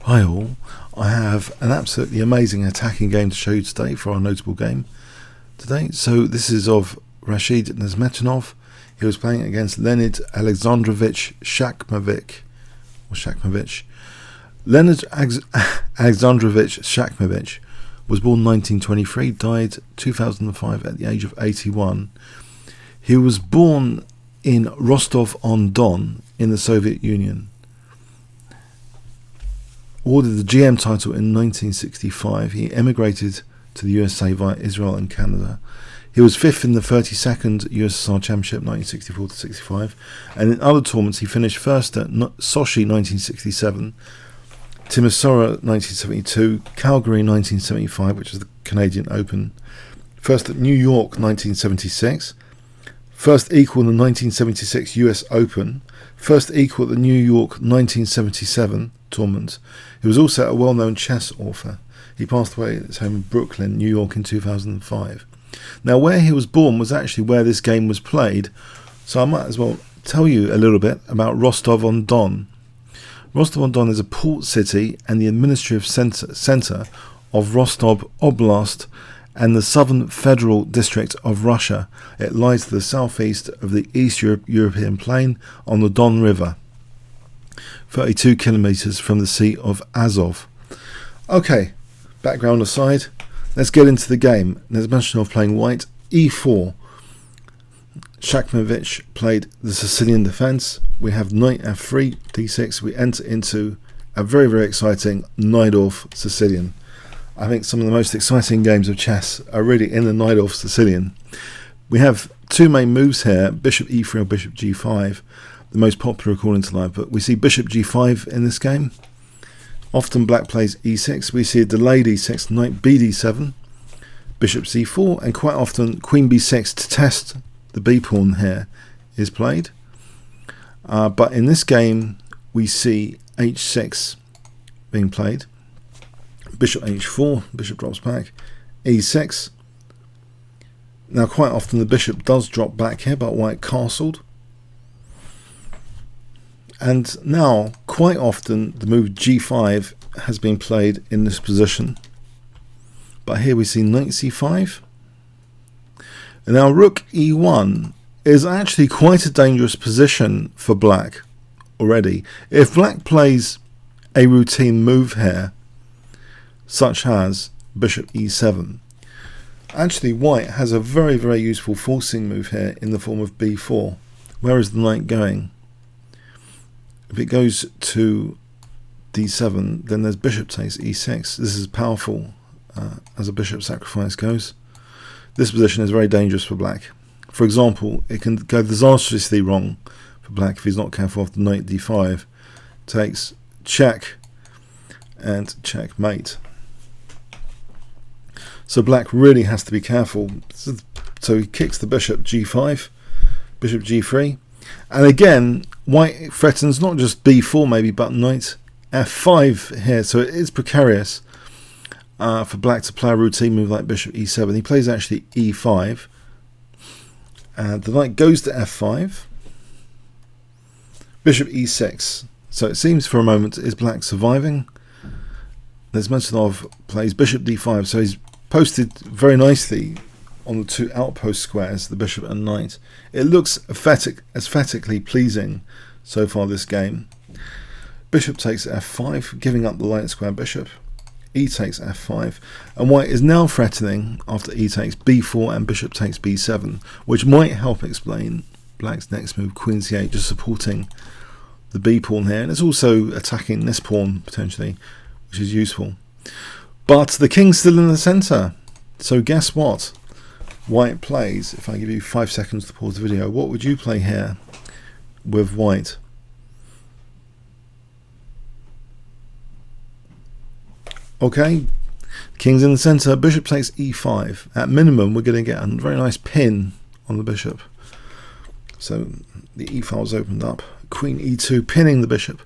Hi all, I have an absolutely amazing attacking game to show you today for our notable game today. So this is of Rashid Nezhmetdinov. He was playing against Leonid Alexandrovich Shamkovich. Leonid Alexandrovich Shamkovich was born 1923, died 2005 at the age of 81. He was born in Rostov-on-Don in the Soviet Union. Awarded the GM title in 1965, he emigrated to the USA via Israel and Canada. He was fifth in the 32nd USSR Championship 1964-65, and in other tournaments he finished first at Sochi 1967, Timisoara 1972, Calgary 1975, which is the Canadian Open, first at New York 1976, first equal in the 1976 US Open, first equal at the New York 1977 tournament. He was also a well-known chess author. He passed away at his home in Brooklyn, New York in 2005. Now, where he was born was actually where this game was played, so I might as well tell you a little bit about Rostov-on-Don. Rostov-on-Don is a port city and the administrative center of Rostov Oblast and the southern federal district of Russia. It lies to the southeast of the East European plain on the Don River, 32 kilometers from the Sea of Azov. Okay, background aside, let's get into the game. Näcmetdinov playing white, e4. Shamkovich played the Sicilian defense. We have knight f3, d6. We enter into a very, very exciting Najdorf Sicilian. I think some of the most exciting games of chess are really in the Najdorf Sicilian. We have two main moves here, bishop e3 or bishop g5, the most popular according to live, but we see bishop g5 in this game. Often black plays e6, we see a delayed e6, knight bd7, bishop c4, and quite often queen b6 to test the b pawn here is played. But in this game we see h6 being played. Bishop h4, bishop drops back, e6. Now quite often the bishop does drop back here, but white castled. And now quite often the move g5 has been played in this position. But here we see knight c5. And now rook e1 is actually quite a dangerous position for black already. If black plays a routine move here, such as bishop e7, actually white has a very, very useful forcing move here in the form of b4. Where is the knight going? If it goes to d7, then there's bishop takes e6. This is powerful as a bishop sacrifice goes. This position is very dangerous for black. For example, it can go disastrously wrong for black if he's not careful of the knight d5. Takes check and checkmate. So black really has to be careful. So he kicks the bishop g5, bishop g3, and again white threatens not just b4 maybe, but knight f5 here. So it is precarious for black to play a routine move like bishop e7. He plays actually e5, and the knight goes to f5, bishop e6. So it seems for a moment is black surviving. Näcmetdinov plays bishop d5, so he's posted very nicely on the two outpost squares, the bishop and knight. It looks aesthetically pleasing so far this game. Bishop takes f5, giving up the light square bishop. E takes f5, and white is now threatening after e takes b4 and bishop takes b7, which might help explain black's next move, queen c8, just supporting the b pawn here, and it's also attacking this pawn potentially, which is useful. But the king's still in the center, so guess what white plays. If I give you 5 seconds to pause the video, what would you play here with white? Okay, king's in the center, bishop takes e5. At minimum we're going to get a very nice pin on the bishop. So the e file's opened up, queen e2 pinning the bishop.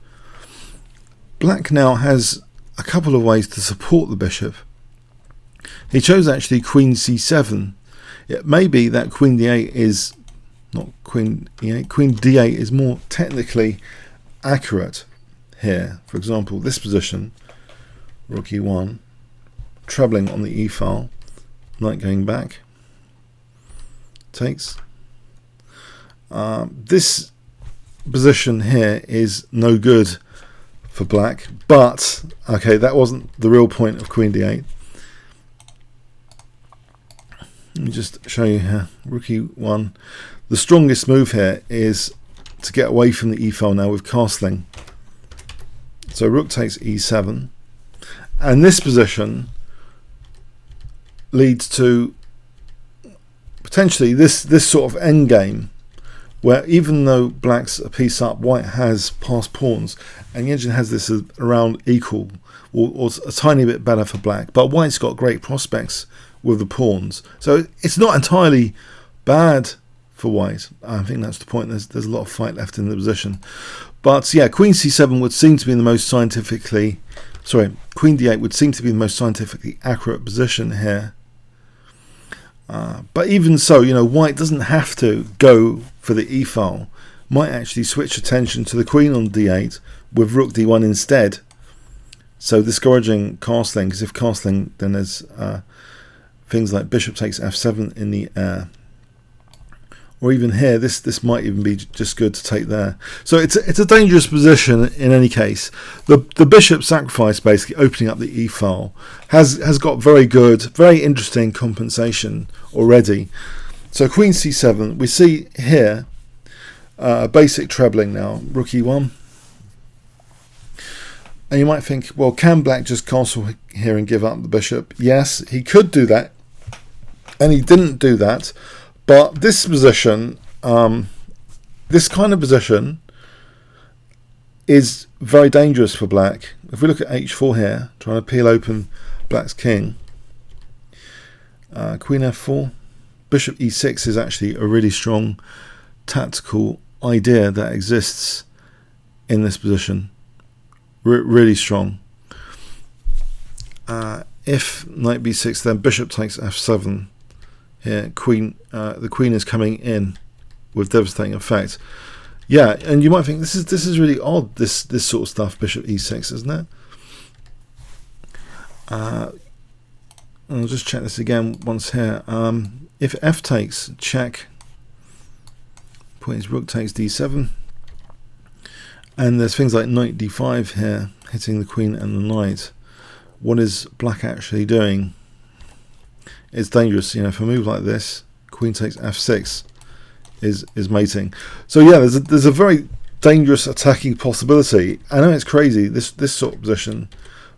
Black now has a couple of ways to support the bishop. He chose actually queen c7. It may be that queen d8 is not queen e8, queen d8 is more technically accurate here. For example, this position, rook e1, trebling on the e file, knight going back, takes. This position here is no good for black, but okay, that wasn't the real point of queen d8. Let me just show you here, rook e1. The strongest move here is to get away from the e file now with castling. So rook takes e7, and this position leads to potentially this sort of endgame, where even though black's a piece up, white has passed pawns, and the engine has this around equal, or a tiny bit better for black, but white's got great prospects with the pawns, so it's not entirely bad for white. I think that's the point. There's a lot of fight left in the position, but yeah, queen c7 would seem to be the most scientifically, queen d8 would seem to be the most scientifically accurate position here. But even so, you know, white doesn't have to go for the e file. Might actually switch attention to the queen on d8 with rook d1 instead. So discouraging castling, because if castling, then there's things like bishop takes f7 in the air. Or even here, this might even be just good to take there. So it's a dangerous position in any case. The bishop sacrifice, basically opening up the e file, has got very good, very interesting compensation already. So queen c7, we see here a basic trebling now, rook e1. And you might think, well, can black just castle here and give up the bishop? Yes, he could do that, and he didn't do that. But this position, this kind of position, is very dangerous for black. If we look at h4 here, trying to peel open black's king, queen f4, bishop e6 is actually a really strong tactical idea that exists in this position. Really strong. If knight b6, then bishop takes f7. Here, the queen is coming in with devastating effect. Yeah, and you might think this is really odd. This sort of stuff, bishop e6, isn't it? I'll just check this again once here. If f takes, check. Point is rook takes d7, and there's things like knight d5 here, hitting the queen and the knight. What is black actually doing? It's dangerous, you know. For a move like this, queen takes f6 is mating. So yeah, there's a very dangerous attacking possibility. I know it's crazy, this sort of position,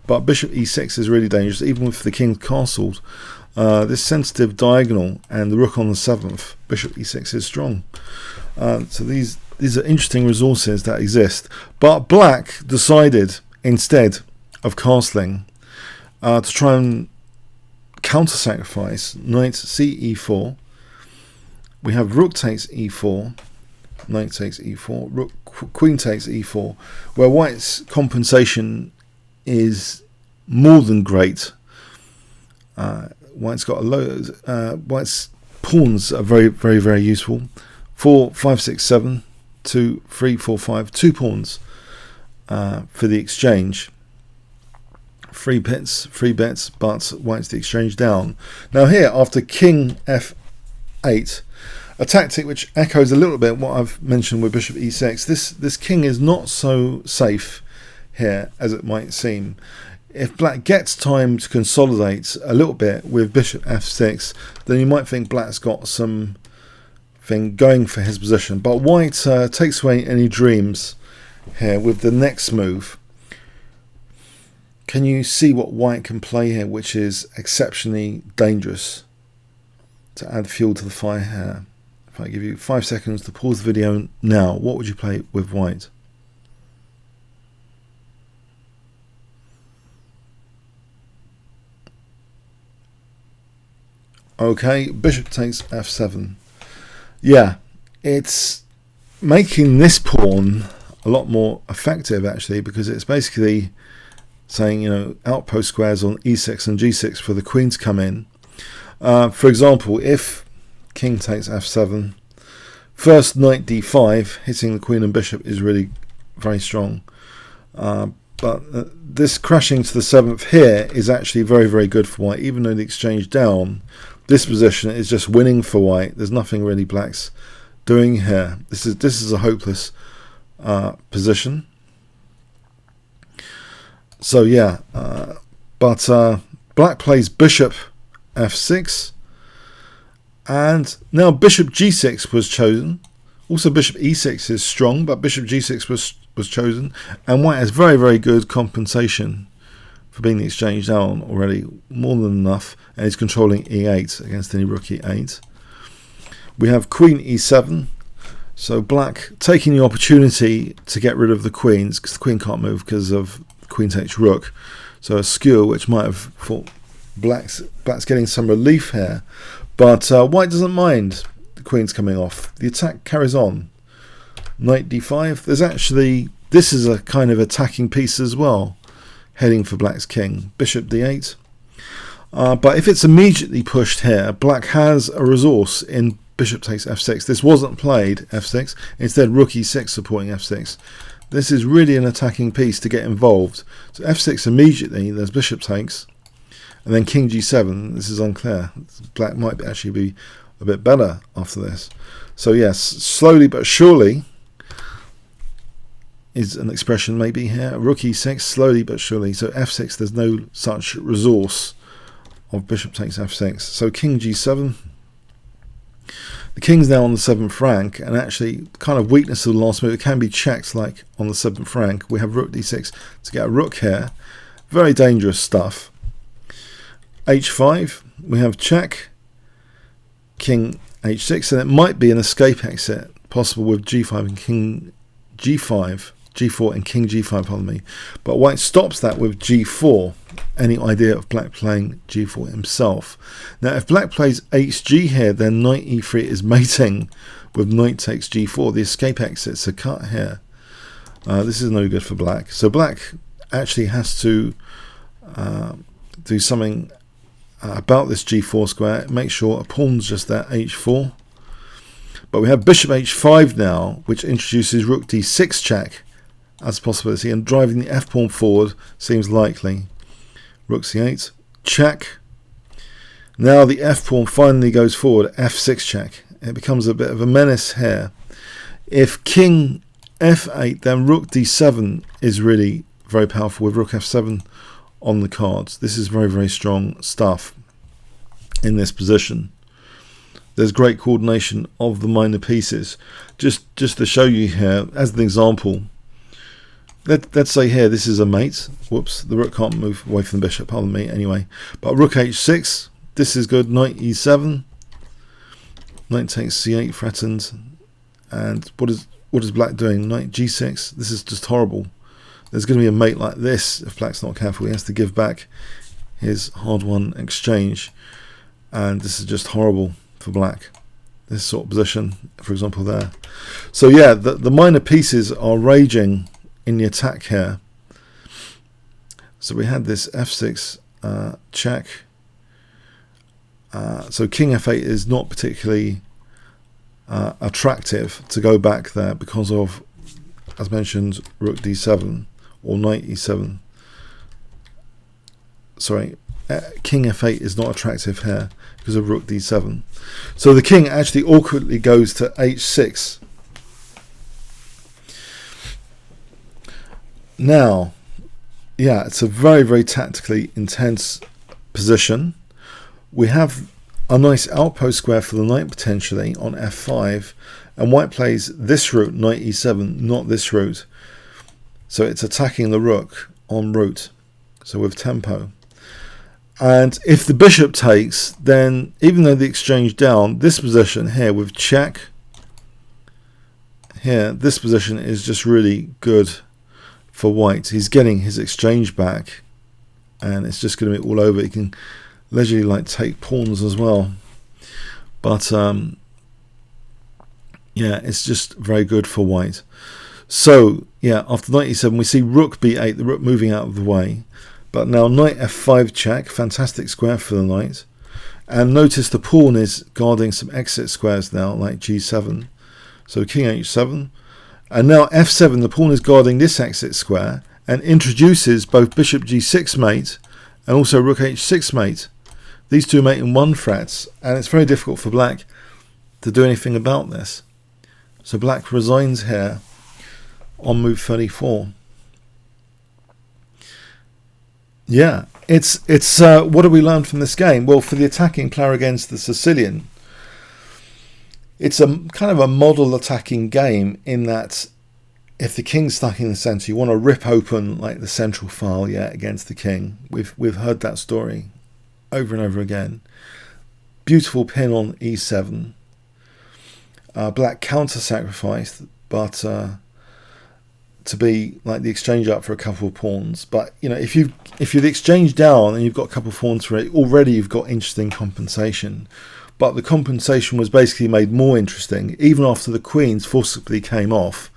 but bishop e6 is really dangerous, even with the king castled. This sensitive diagonal and the rook on the 7th, bishop e6 is strong. So these are interesting resources that exist. But black decided, instead of castling, to try and counter sacrifice knight ce4. We have rook takes e4, knight takes e4, rook, queen takes e4, where white's compensation is more than great. White's got a low. White's pawns are very, very, very useful. 4, 5, 6, 7, 2, 3, 4, 5, 2 pawns for the exchange. 3 bits, but white's the exchange down. Now here, after king f8, a tactic which echoes a little bit what I've mentioned with bishop e6. This king is not so safe here as it might seem. If black gets time to consolidate a little bit with bishop f6, then you might think black's got something going for his position. But white takes away any dreams here with the next move. Can you see what white can play here, which is exceptionally dangerous? To add fuel to the fire here, if I give you 5 seconds to pause the video now, what would you play with white? Okay, bishop takes f7. Yeah, it's making this pawn a lot more effective actually, because it's basically saying, you know, outpost squares on e6 and g6 for the queen to come in. For example, if king takes f7, first knight d5, hitting the queen and bishop is really very strong. But this crashing to the 7th here is actually very, very good for white. Even though the exchange down, this position is just winning for white. There's nothing really black's doing here. This is a hopeless position. So yeah, but black plays bishop f6, and now bishop g6 was chosen. Also bishop e6 is strong, but bishop g6 was chosen, and white has very, very good compensation for being the exchange down already, more than enough, and he's controlling e8 against any rook e8. We have queen e7, so black taking the opportunity to get rid of the queens, because the queen can't move because of queen takes rook. So a skewer which might have thought black's getting some relief here, but white doesn't mind the queens coming off. The attack carries on. Knight d5. This is a kind of attacking piece as well, heading for black's king. Bishop d8. But if it's immediately pushed here, black has a resource in bishop takes f6. This wasn't played f6. Instead, rook e6 supporting f6. This is really an attacking piece to get involved. So f6 immediately, there's bishop takes, and then king g7. This is unclear. Black might actually be a bit better after this. So yes, slowly but surely is an expression maybe here. Rook e6, slowly but surely. So f6, there's no such resource of bishop takes f6. So king g7. The king's now on the 7th rank, and actually kind of weakness of the last move, it can be checked like on the 7th rank. We have rook d6 to get a rook here. Very dangerous stuff. h5, we have check, king h6, and it might be an escape exit possible with g5 and king g5, g4 and king g5, pardon me. But white stops that with g4. Any idea of black playing g4 himself. Now if black plays hg here, then knight e3 is mating with knight takes g4. The escape exit's a cut here. This is no good for black. So black actually has to do something about this g4 square. Make sure a pawn's just there, h4. But we have bishop h5 now, which introduces rook d6 check as a possibility, and driving the f pawn forward seems likely. Rook c8, check. Now the f pawn finally goes forward, f6 check. It becomes a bit of a menace here. If king f8, then rook d7 is really very powerful with rook f7 on the cards. This is very, very strong stuff in this position. There's great coordination of the minor pieces. Just to show you here, as an example, let's say here this is a mate. Whoops, the rook can't move away from the bishop, pardon me, anyway. But rook h6, this is good. Knight e7, knight takes c8 threatened, and what is black doing? Knight g6, this is just horrible. There's going to be a mate like this if black's not careful. He has to give back his hard-won exchange, and this is just horrible for black. This sort of position, for example, there. So yeah, the minor pieces are raging in the attack here. So we had this f6 check. So king f8 is not particularly attractive to go back there because of, as mentioned, rook d7 or knight e7. Sorry, king f8 is not attractive here because of rook d7. So the king actually awkwardly goes to h6. Now, yeah, it's a very, very tactically intense position. We have a nice outpost square for the knight potentially on f5, and white plays this route, knight e7, not this route. So it's attacking the rook en route, so with tempo. And if the bishop takes, then even though the exchange down, this position here with check, here, this position is just really good for white. He's getting his exchange back, and it's just going to be all over. He can leisurely like take pawns as well, but yeah, it's just very good for white. So yeah, after knight e7 we see rook b8, the rook moving out of the way. But now knight f5 check, fantastic square for the knight. And notice the pawn is guarding some exit squares now, like g7. So king h7. And now f7, the pawn is guarding this exit square. and introduces both bishop g6 mate and also rook h6 mate. These two mate in one threat, and it's very difficult for black to do anything about this. So black resigns here on move 34. Yeah, it's what do we learn from this game? Well, for the attacking player against the Sicilian, it's a kind of a model attacking game in that if the king's stuck in the centre, you want to rip open like the central file, against the king. We've heard that story over and over again. Beautiful pin on e7. Black counter sacrificed, but to be like the exchange up for a couple of pawns. But if you're the exchange down and you've got a couple of pawns for it, already you've got interesting compensation. But the compensation was basically made more interesting even after the queens forcibly came off.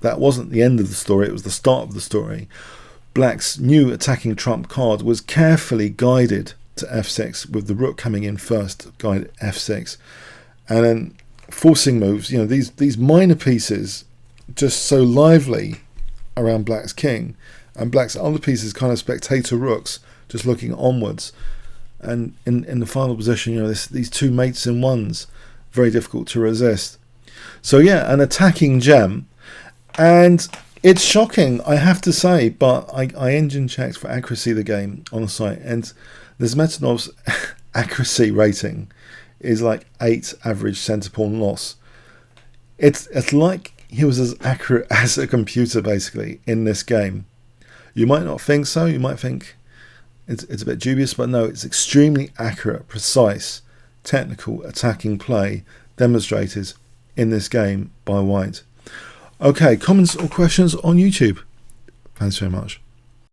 That wasn't the end of the story, it was the start of the story. Black's new attacking trump card was carefully guided to f6 with the rook coming in first, guide f6, and then forcing moves. These minor pieces just so lively around black's king, and black's other pieces kind of spectator rooks just looking onwards. And in the final position, these two mates in ones, very difficult to resist. So an attacking gem. And it's shocking, I have to say, but I engine checked for accuracy of the game on the site, and Nezhmetdinov's accuracy rating is like 8 average centre pawn loss. It's like he was as accurate as a computer basically in this game. You might not think so, you might think it's a bit dubious, but no, it's extremely accurate, precise, technical attacking play demonstrated in this game by White. Okay, comments or questions on YouTube? Thanks very much.